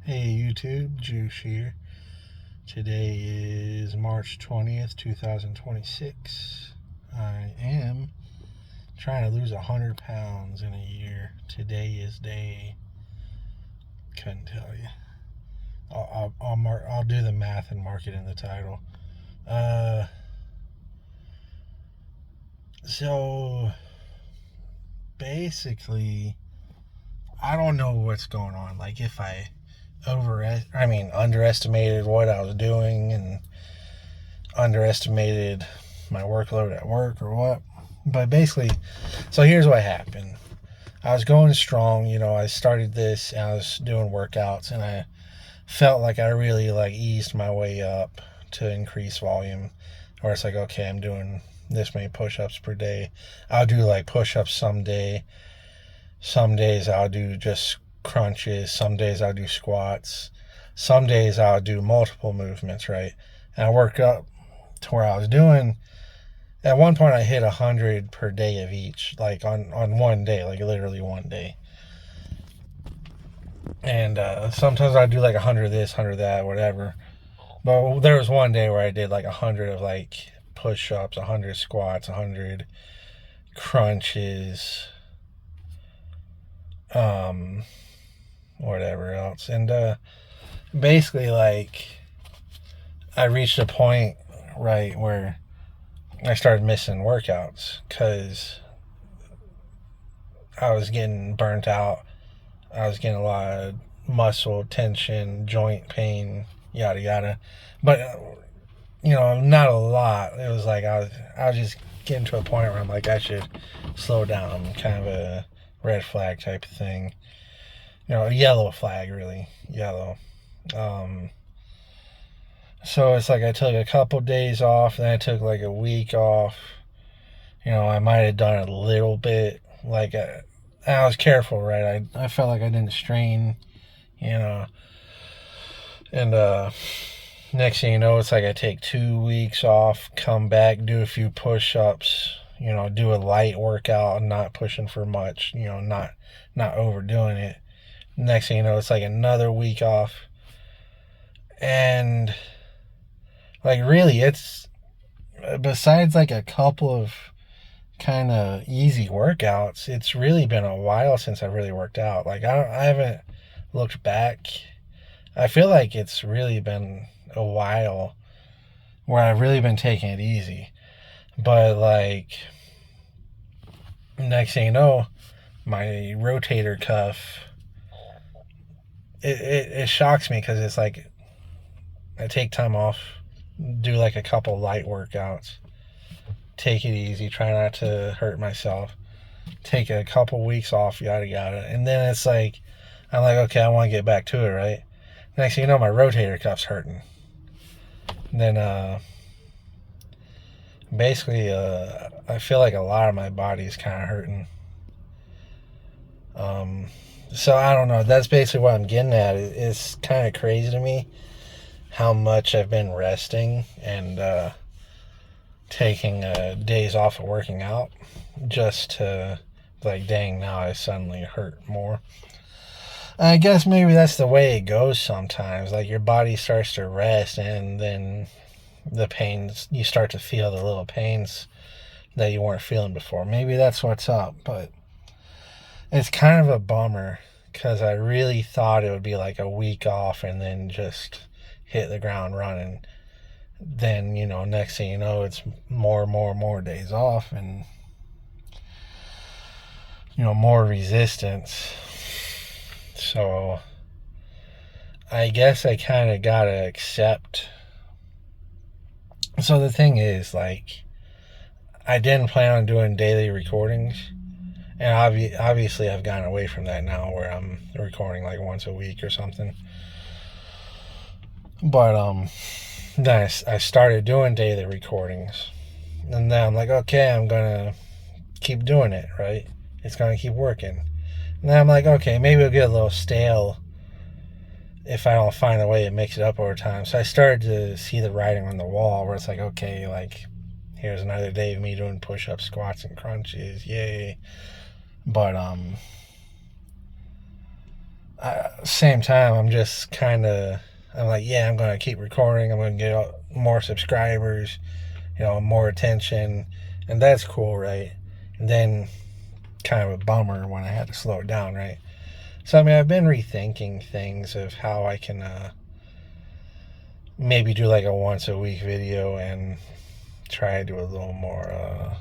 Hey YouTube, Juice here. Today is March 20th, 2026. I am trying to lose 100 pounds in a year. Today is day, couldn't tell you. I'll do the math and mark it in the title. So basically, I don't know what's going on. Like if I underestimated what I was doing and underestimated my workload at work or what. But basically, so here's what happened. I was going strong, I started this and I was doing workouts and I felt like I really eased my way up to increase volume. Where it's like, okay, I'm doing this many push-ups per day. I'll do push-ups some day. Some days I'll do just crunches. Some days I'll do squats. Some days I'll do multiple movements, right? And I work up to where I was doing, at one point I hit 100 per day of each, on one day, literally one day. And sometimes I do 100 of this, 100 of that, whatever. But there was one day where I did 100 of push-ups, 100 squats, 100 crunches, whatever else. And basically I reached a point, right, where I started missing workouts because I was getting burnt out. I was getting a lot of muscle tension, joint pain, yada yada. But not a lot. It was I was just getting to a point where I'm I should slow down, kind of a red flag type of thing. A yellow flag, really, yellow. So it's I took a couple days off, then I took a week off. I might have done a little bit. I was careful, right? I felt like I didn't strain, And next thing you know, it's I take 2 weeks off, come back, do a few push-ups, do a light workout, not pushing for much, not overdoing it. Next thing you know, it's another week off. And really, it's besides a couple of kind of easy workouts, it's really been a while since I really worked out. I haven't looked back. I feel like it's really been a while where I've really been taking it easy. But next thing you know, my rotator cuff, it shocks me because it's I take time off, do a couple light workouts, take it easy, try not to hurt myself, take a couple weeks off, yada yada, and then it's I'm okay, I want to get back to it, right? Next thing you know, my rotator cuff's hurting. And then basically I feel a lot of my body is kind of hurting. So I don't know, that's basically what I'm getting at. It's kind of crazy to me how much I've been resting and taking days off of working out just to dang, now I suddenly hurt more. I guess maybe that's the way it goes sometimes. Your body starts to rest and then the pains, you start to feel the little pains that you weren't feeling before. Maybe that's what's up, but it's kind of a bummer because I really thought it would be a week off and then just hit the ground running. Then, next thing you know, it's more days off and, more resistance. So I guess I kind of got to accept. So the thing is, I didn't plan on doing daily recordings. And obviously I've gotten away from that now where I'm recording once a week or something. But then I started doing daily recordings. And then I'm okay, I'm going to keep doing it, right? It's going to keep working. And then I'm okay, maybe it'll get a little stale if I don't find a way to mix it up over time. So I started to see the writing on the wall where it's okay, here's another day of me doing push-ups, squats, and crunches. Yay. But same time, I'm just kind of, I'm like, yeah, I'm going to keep recording. I'm going to get more subscribers, more attention. And that's cool, right? And then kind of a bummer when I had to slow it down, right? So, I mean, I've been rethinking things of how I can maybe do like a once a week video and try to do a little more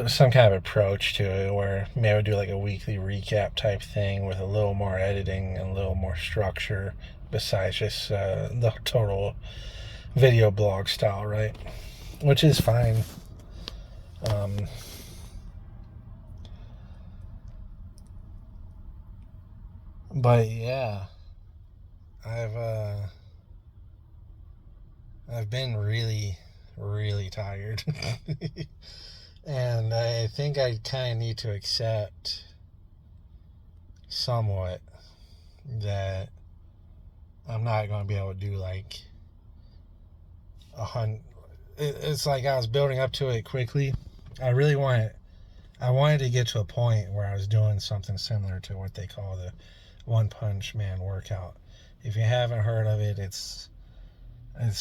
some kind of approach to it, where maybe I would do like a weekly recap type thing with a little more editing and a little more structure besides just the total video blog style, right? Which is fine. Um, but yeah, I've uh, I've been really, really tired. And I think I kind of need to accept somewhat that I'm not going to be able to do like 100. It's like I was building up to it quickly. I wanted to get to a point where I was doing something similar to what they call the One Punch Man workout. If you haven't heard of it, it's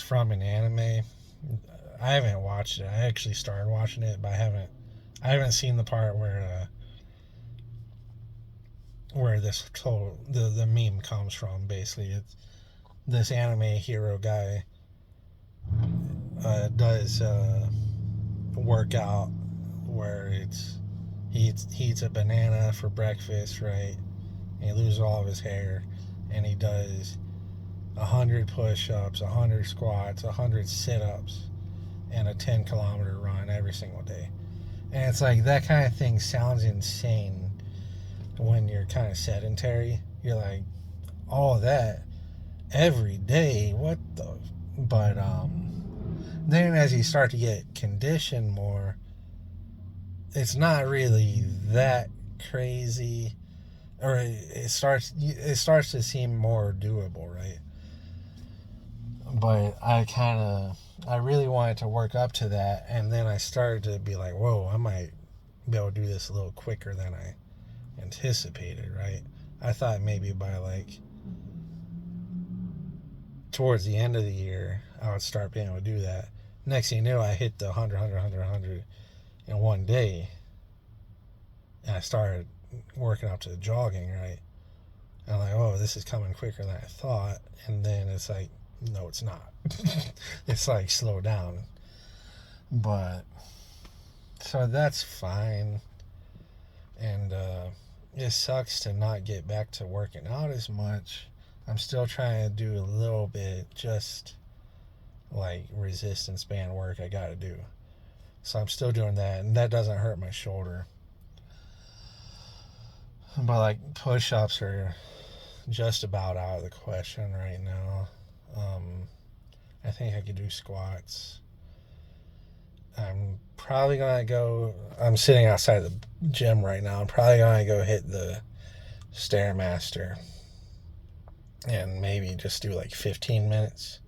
from an anime. I haven't watched it. I actually started watching it, but I haven't seen the part where this total the meme comes from. Basically, it's this anime hero guy does workout where he eats a banana for breakfast, right? And he loses all of his hair, and he does 100 push-ups, 100 squats, 100 sit-ups, and a 10-kilometer run every single day. And it's like that kind of thing sounds insane when you're kind of sedentary. You're like, all of that every day, what the? But then as you start to get conditioned more, it's not really that crazy, or it starts to seem more doable, right? But I really wanted to work up to that, and then I started to be like, whoa, I might be able to do this a little quicker than I anticipated, right? I thought maybe by like towards the end of the year I would start being able to do that. Next thing you know, I hit the 100 in one day, and I started working up to jogging, right? And I'm like, oh, this is coming quicker than I thought. And then it's like, no, it's not. It's like, slow down. But so that's fine. And it sucks to not get back to working out as much. I'm still trying to do a little bit, just like resistance band work I gotta do. So I'm still doing that, and that doesn't hurt my shoulder. But like push-ups are just about out of the question right now. I think I could do squats. I'm probably gonna go. I'm sitting outside the gym right now. I'm probably gonna go hit the StairMaster and maybe just do like 15 minutes.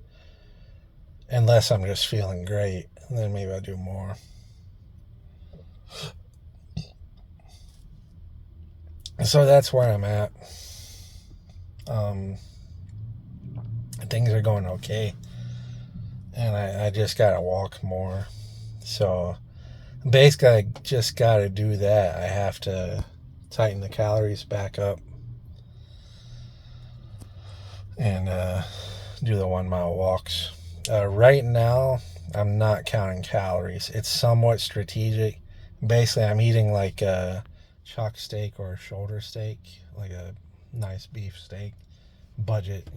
Unless I'm just feeling great, then maybe I'll do more. So that's where I'm at. Things are going okay, and I just gotta walk more. So basically, I just gotta do that. I have to tighten the calories back up and do the 1 mile walks. Right now, I'm not counting calories. It's somewhat strategic. Basically, I'm eating like a chuck steak or a shoulder steak, like a nice beef steak, budget.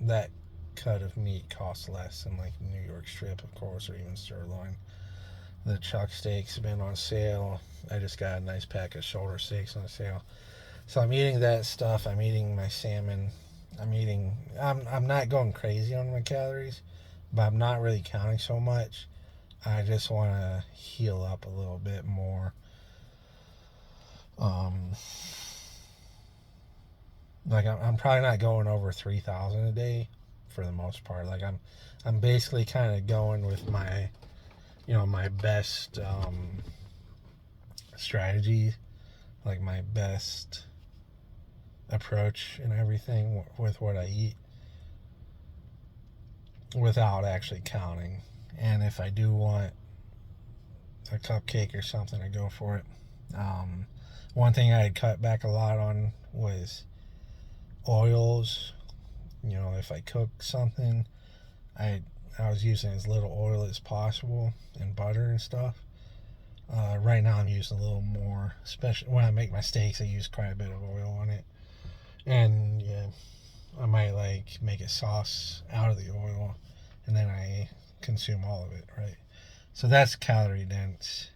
That cut of meat costs less than like New York strip, of course, or even sirloin. The chuck steak's been on sale. I just got a nice pack of shoulder steaks on sale. So I'm eating that stuff. I'm eating my salmon. I'm not going crazy on my calories, but I'm not really counting so much. I just want to heal up a little bit more. Like I'm probably not going over 3,000 a day for the most part. Like I'm basically kind of going with my best strategy like my best approach and everything with what I eat without actually counting. And if I do want a cupcake or something, I go for it. One thing I had cut back a lot on was oils. You know, if I cook something, I I was using as little oil as possible and butter and stuff. Right now I'm using a little more, especially when I make my steaks. I use quite a bit of oil on it, and yeah, I might like make a sauce out of the oil, and then I consume all of it. Right, so that's calorie dense,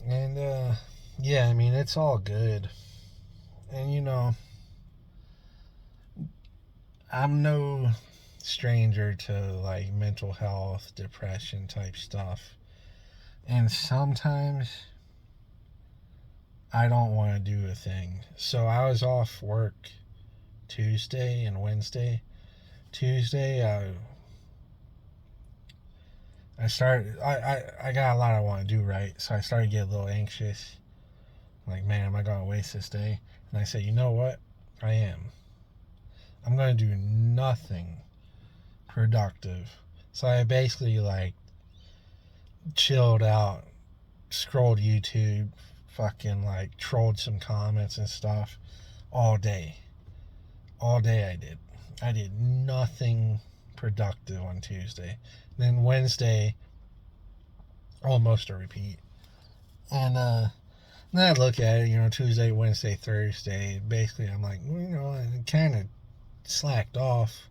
and yeah, I mean it's all good, and you know I'm no stranger to like mental health, depression type stuff. And sometimes I don't want to do a thing. So I was off work Tuesday and Wednesday. Tuesday, I got a lot I want to do, right? So I started to get a little anxious. Like, man, am I going to waste this day? And I said, you know what? I am. I'm going to do nothing productive. So I basically like chilled out, scrolled YouTube, fucking like trolled some comments and stuff all day. All day I did. I did nothing productive on Tuesday. Then Wednesday, almost a repeat. And then I look at it, you know, Tuesday, Wednesday, Thursday. Basically, I'm like, well, you know, I kind of slacked off.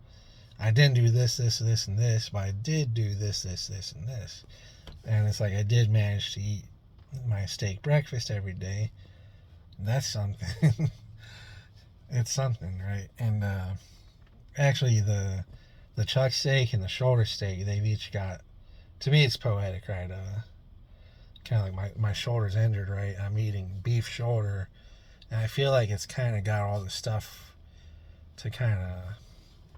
I didn't do this, this, this, and this, but I did do this, this, this, and this. And it's like I did manage to eat my steak breakfast every day. That's something. It's something, right? And actually, the chuck steak and the shoulder steak, they've each got. To me, it's poetic, right? Kind of like my shoulder's injured, right? I'm eating beef shoulder, and I feel like it's kind of got all the stuff to kind of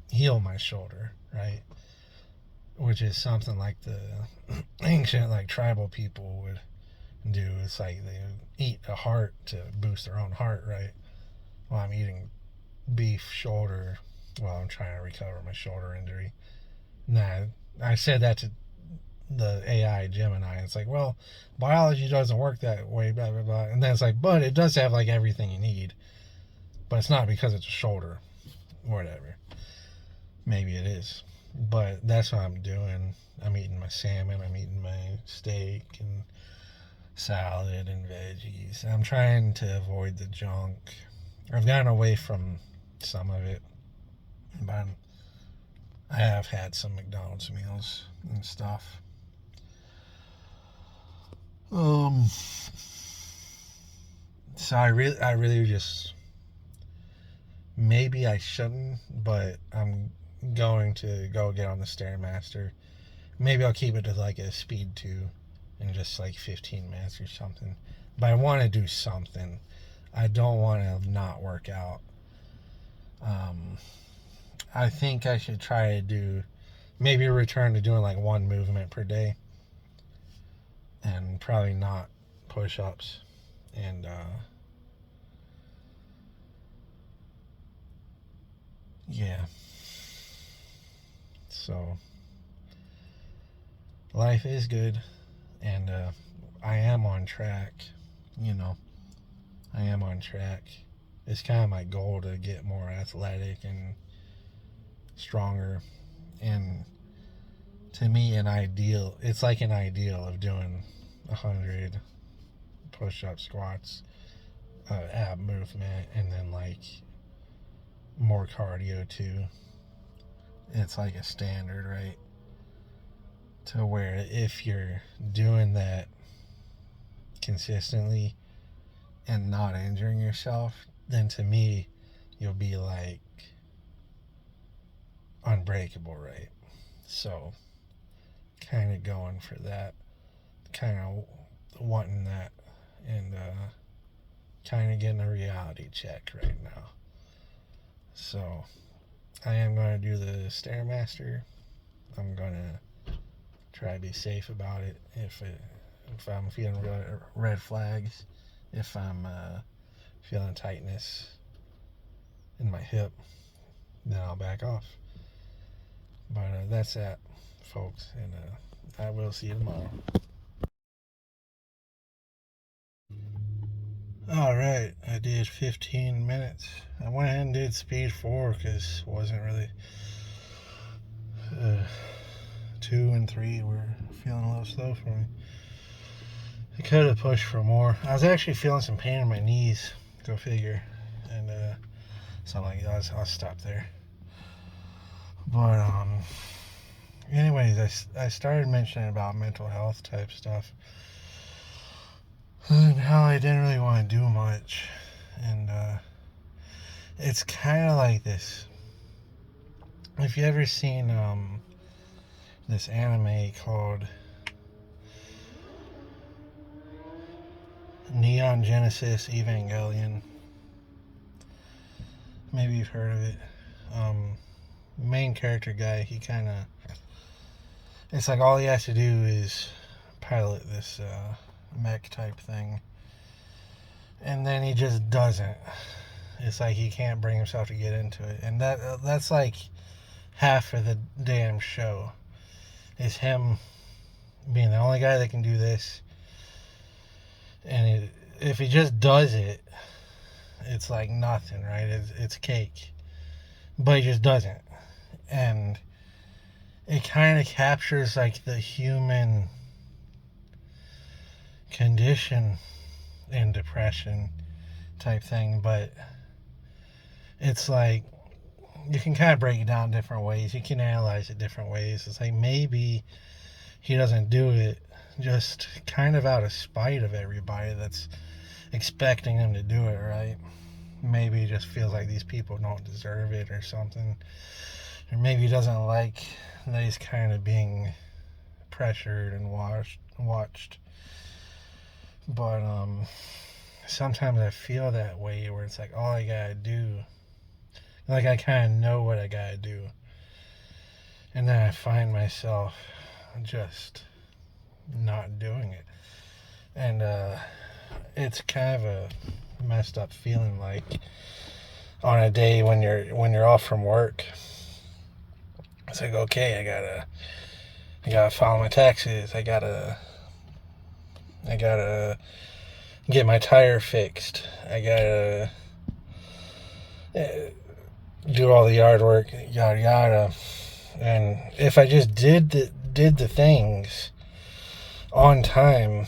heal my shoulder, right? Which is something like the ancient, like tribal people would do. It's like they eat a heart to boost their own heart, right? Well, I'm eating beef shoulder while I'm trying to recover my shoulder injury. Nah, I said that to the AI Gemini. It's like, well, biology doesn't work that way, blah, blah, blah. And then it's like, but it does have like everything you need. But it's not because it's a shoulder. Whatever. Maybe it is. But that's what I'm doing. I'm eating my salmon, I'm eating my steak and salad and veggies. I'm trying to avoid the junk. I've gotten away from some of it, but I have had some McDonald's meals and stuff. So I really just, maybe I shouldn't, but I'm going to go get on the StairMaster. Maybe I'll keep it to like a speed 2 in just like 15 minutes or something. But I want to do something. I don't want to not work out. I think I should try to do, maybe return to doing like one movement per day. And probably not push-ups. And yeah. So life is good, and I am on track. You know, I am on track. It's kind of my goal to get more athletic and stronger. And to me, it's like an ideal of doing 100 push-up squats, ab movement, and then like more cardio too. It's like a standard, right? To where if you're doing that consistently and not injuring yourself, then to me, you'll be like unbreakable, right? So, kind of going for that, kind of wanting that, and kind of getting a reality check right now. So, I am going to do the StairMaster. I'm going to try to be safe about it. if I'm feeling red flags, if I'm feeling tightness in my hip, then I'll back off. But that's that, folks, and I will see you tomorrow. Alright, I did 15 minutes. I went ahead and did speed 4 because it wasn't really 2 and 3 were feeling a little slow for me. I could have pushed for more. I was actually feeling some pain in my knees, go figure, and so I'm like, I'll stop there. But anyways, I started mentioning about mental health type stuff and how I didn't really want to do much, and it's kind of like this. If you ever seen this anime called Neon Genesis Evangelion, maybe you've heard of it. Main character guy, he kind of, it's like all he has to do is pilot this mech type thing, and then he just doesn't. It's like he can't bring himself to get into it, and that's like half of the damn show is him being the only guy that can do this, and if he just does it, it's like nothing, right? It's cake, but he just doesn't. And it kind of captures like the human condition in depression type thing, but it's like you can kind of break it down different ways. You can analyze it different ways. It's like maybe he doesn't do it just kind of out of spite of everybody that's expecting him to do it, right? Maybe he just feels like these people don't deserve it or something. Or maybe he doesn't like that he's kind of being pressured and watched. But sometimes I feel that way where it's like all I gotta do, like I kind of know what I gotta do, and then I find myself just not doing it, and it's kind of a messed up feeling. Like on a day when you're off from work, it's like, okay, I gotta file my taxes, I gotta get my tire fixed, I gotta do all the yard work, yada yada. And if I just did the things on time,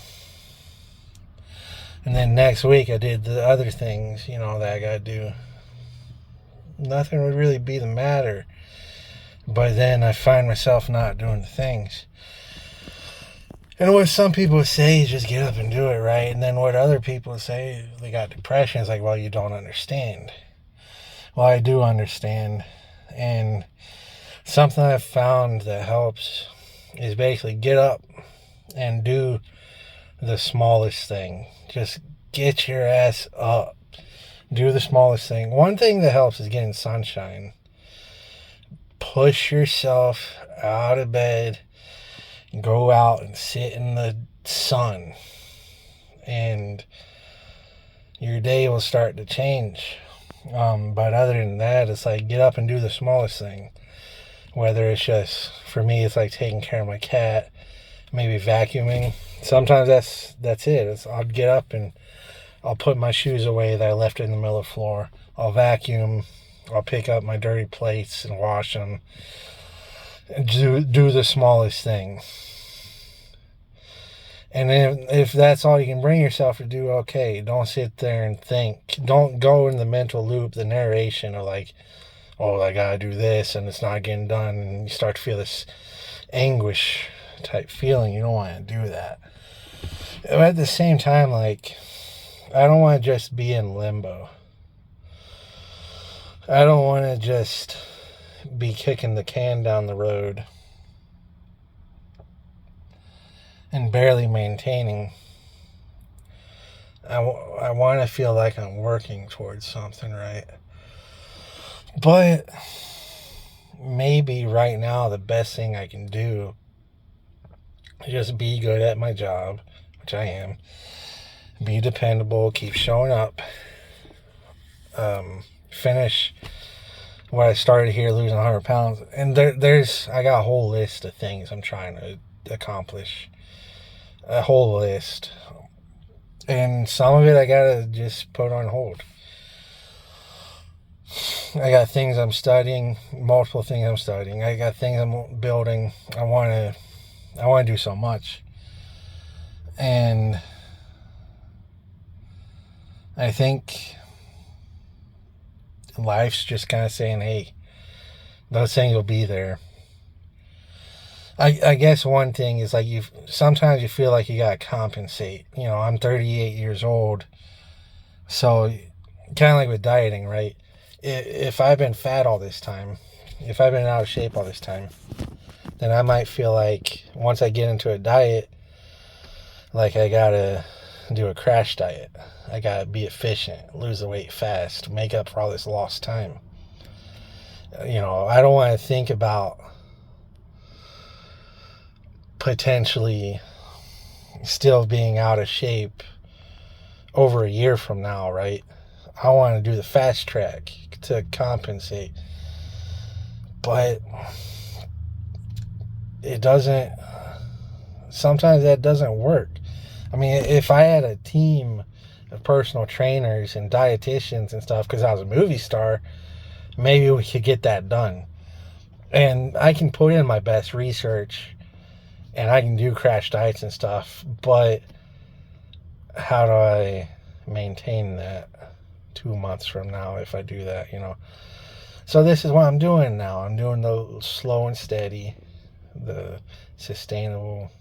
and then next week I did the other things, that I gotta do, nothing would really be the matter. But then I find myself not doing the things. And what some people say is just get up and do it, right? And then what other people say, they got depression, is like, well, you don't understand. Well, I do understand. And something I've found that helps is basically get up and do the smallest thing. Just get your ass up. Do the smallest thing. One thing that helps is getting sunshine. Push yourself out of bed, go out and sit in the sun, and your day will start to change. But other than that, it's like get up and do the smallest thing. Whether it's just, for me, it's like taking care of my cat, maybe vacuuming. Sometimes that's it. I'll get up and I'll put my shoes away that I left in the middle of the floor. I'll vacuum. I'll pick up my dirty plates and wash them. And do the smallest thing. And if that's all you can bring yourself to do, okay. Don't sit there and think. Don't go in the mental loop, the narration of like, oh, I gotta do this and it's not getting done. And you start to feel this anguish type feeling. You don't want to do that. But at the same time, like, I don't want to just be in limbo. I don't want to just be kicking the can down the road and barely maintaining. I want to feel like I'm working towards something, right? But maybe right now the best thing I can do is just be good at my job, which I am. Be dependable, keep showing up. Finish what I started here, losing 100 pounds. And I got a whole list of things I'm trying to accomplish. A whole list. And some of it I gotta just put on hold. I got things I'm studying, multiple things I'm studying. I got things I'm building. I want to do so much. And I think life's just kind of saying, hey, those things will be there. I guess one thing is like sometimes you feel like you gotta compensate. I'm 38 years old, so kind of like with dieting, right? If I've been fat all this time, if I've been out of shape all this time, then I might feel like once I get into a diet, like I gotta do a crash diet. I gotta be efficient, lose the weight fast, make up for all this lost time. I don't want to think about potentially still being out of shape over a year from now, right? I want to do the fast track to compensate. But it doesn't, sometimes that doesn't work. I mean, if I had a team of personal trainers and dietitians and stuff, because I was a movie star, maybe we could get that done. And I can put in my best research and I can do crash diets and stuff, but how do I maintain that 2 months from now if I do that, So this is what I'm doing now. I'm doing the slow and steady, the sustainable.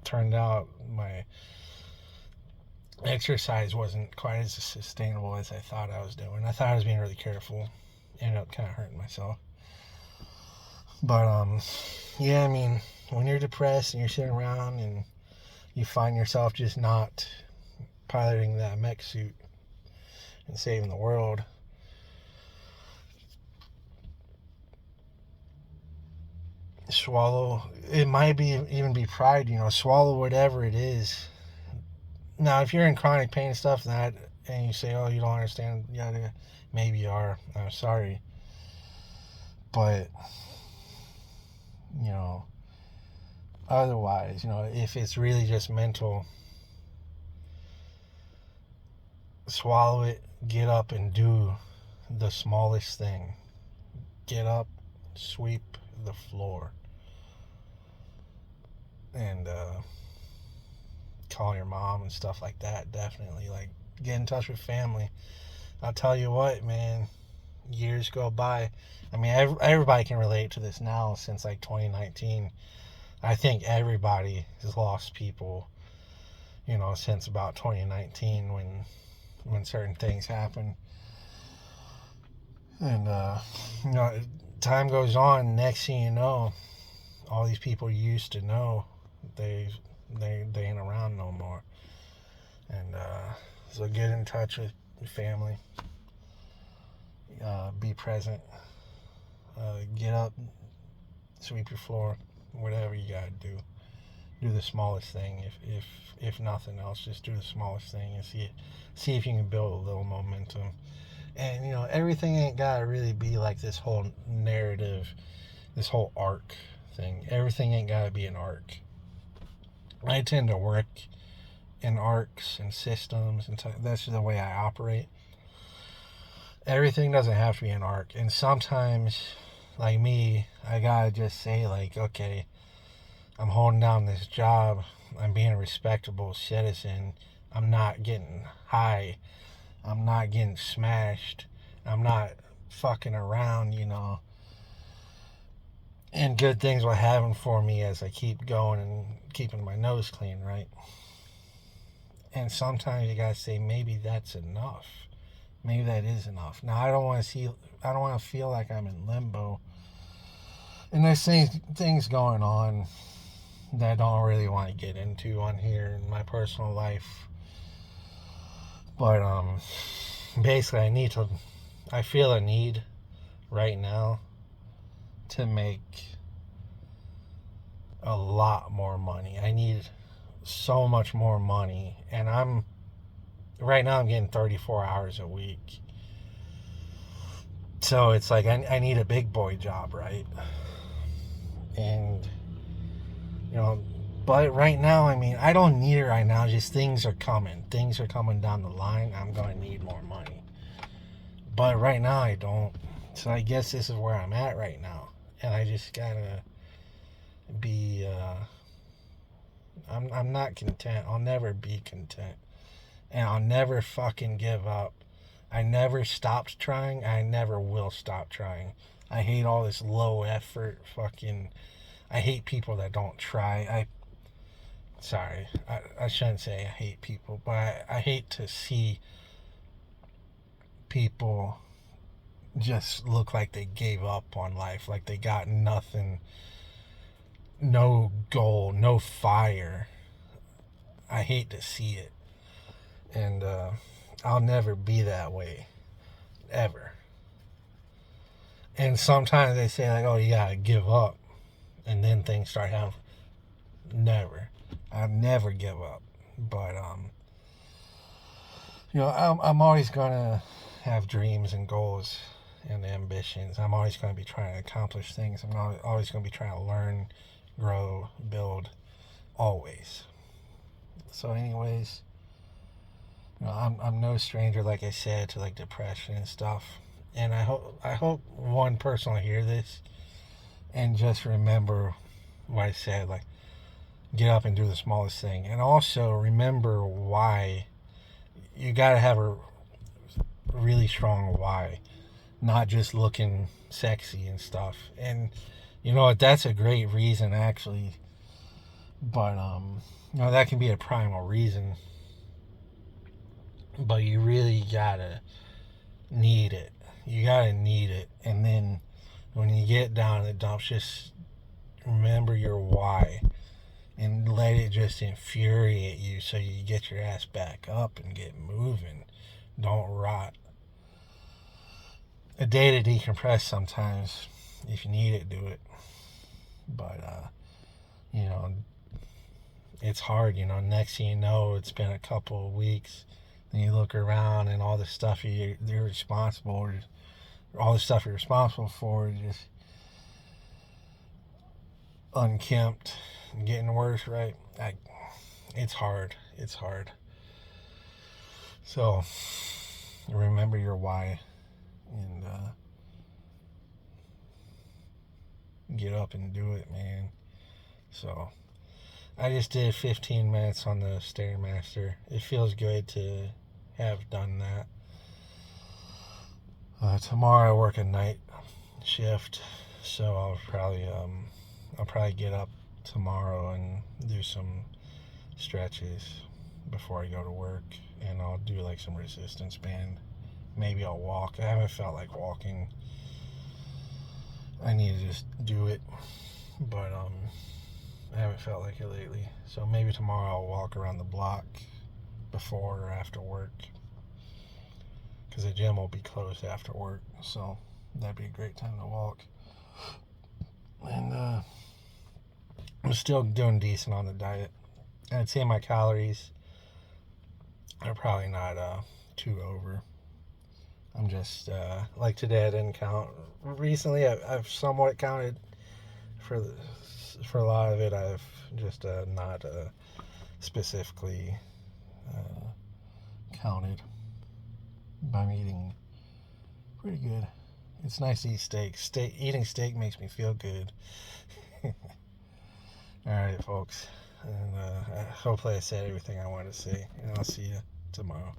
Turned out my exercise wasn't quite as sustainable as I thought I was doing. I thought I was being really careful. Ended up kind of hurting myself. But, yeah, I mean, when you're depressed and you're sitting around and you find yourself just not piloting that mech suit and saving the world, swallow. It might even be pride, swallow whatever it is. Now, if you're in chronic pain and stuff, and you say, oh, you don't understand, yeah, maybe you are. I'm sorry. But, otherwise, if it's really just mental, swallow it, get up and do the smallest thing. Get up, sweep the floor, and call your mom and stuff like that. Definitely, like, get in touch with family. I'll tell you what, man, years go by. I mean, everybody can relate to this now since like 2019. I think everybody has lost people, since about 2019 when certain things happen. And, time goes on, next thing you know, all these people you used to know, they ain't around no more. And so get in touch with your family. Be present. Get up, sweep your floor, whatever you gotta do. Do the smallest thing. If nothing else, just do the smallest thing and see if you can build a little momentum. And everything ain't gotta really be like this whole narrative, this whole arc thing. Everything ain't gotta be an arc. I tend to work in arcs and systems, and that's the way I operate. Everything doesn't have to be an arc, and sometimes, like me, I gotta just say, like, okay, I'm holding down this job, I'm being a respectable citizen, I'm not getting high, I'm not getting smashed, I'm not fucking around, and good things will happen for me as I keep going and keeping my nose clean, right? And sometimes you gotta say, maybe that's enough. Maybe that is enough. Now, I don't want to feel like I'm in limbo. And there's things going on that I don't really want to get into on here in my personal life. But, basically, I feel a need right now to make a lot more money. I need so much more money, and right now I'm getting 34 hours a week. So it's like I need a big boy job, right? And you know, but right now, I mean, I don't need it right now. Just things are coming. Things are coming down the line. I'm going to need more money. But right now, I don't. So I guess this is where I'm at right now. And I just got to be, I'm not content. I'll never be content. And I'll never fucking give up. I never stopped trying. I never will stop trying. I hate all this low effort fucking. I hate people that don't try. Sorry, I shouldn't say I hate people, but I hate to see people just look like they gave up on life, like they got nothing, no goal, no fire. I hate to see it. And I'll never be that way, ever. And sometimes they say, like, oh, you gotta give up, and then things start happening. Never. I never give up. But, I'm always going to have dreams and goals and ambitions. I'm always going to be trying to accomplish things. I'm always going to be trying to learn, grow, build, always. So, anyways, I'm no stranger, like I said, to like depression and stuff. And I hope one person will hear this and just remember what I said. Like, get up and do the smallest thing, and also remember why. You got to have a really strong why, not just looking sexy and stuff. And you know what, that's a great reason actually, but that can be a primal reason, but you really gotta need it. And then when you get down in the dumps, just remember your why and let it just infuriate you so you get your ass back up and get moving. Don't rot. A day to decompress sometimes. If you need it, do it. But, it's hard, Next thing you know, it's been a couple of weeks. And you look around and all the stuff you're responsible, all the stuff you're responsible for is just unkempt and getting worse, right? It's hard. It's hard. So remember your why and get up and do it, man. So I just did 15 minutes on the StairMaster. It feels good to have done that. Tomorrow I work a night shift, so I'll probably get up tomorrow and do some stretches before I go to work, and I'll do like some resistance band. Maybe I'll walk. I haven't felt like walking. I need to just do it, but I haven't felt like it lately. So maybe tomorrow I'll walk around the block before or after work, because the gym will be closed after work, so that'd be a great time to walk. And I'm still doing decent on the diet. I'd say my calories are probably not too over. I'm just like today I didn't count. Recently I've somewhat counted. For a lot of it I've just not specifically counted. But I'm eating pretty good. It's nice to eat steak. Eating steak makes me feel good. Alright, folks. And hopefully I said everything I wanted to say. And I'll see you tomorrow.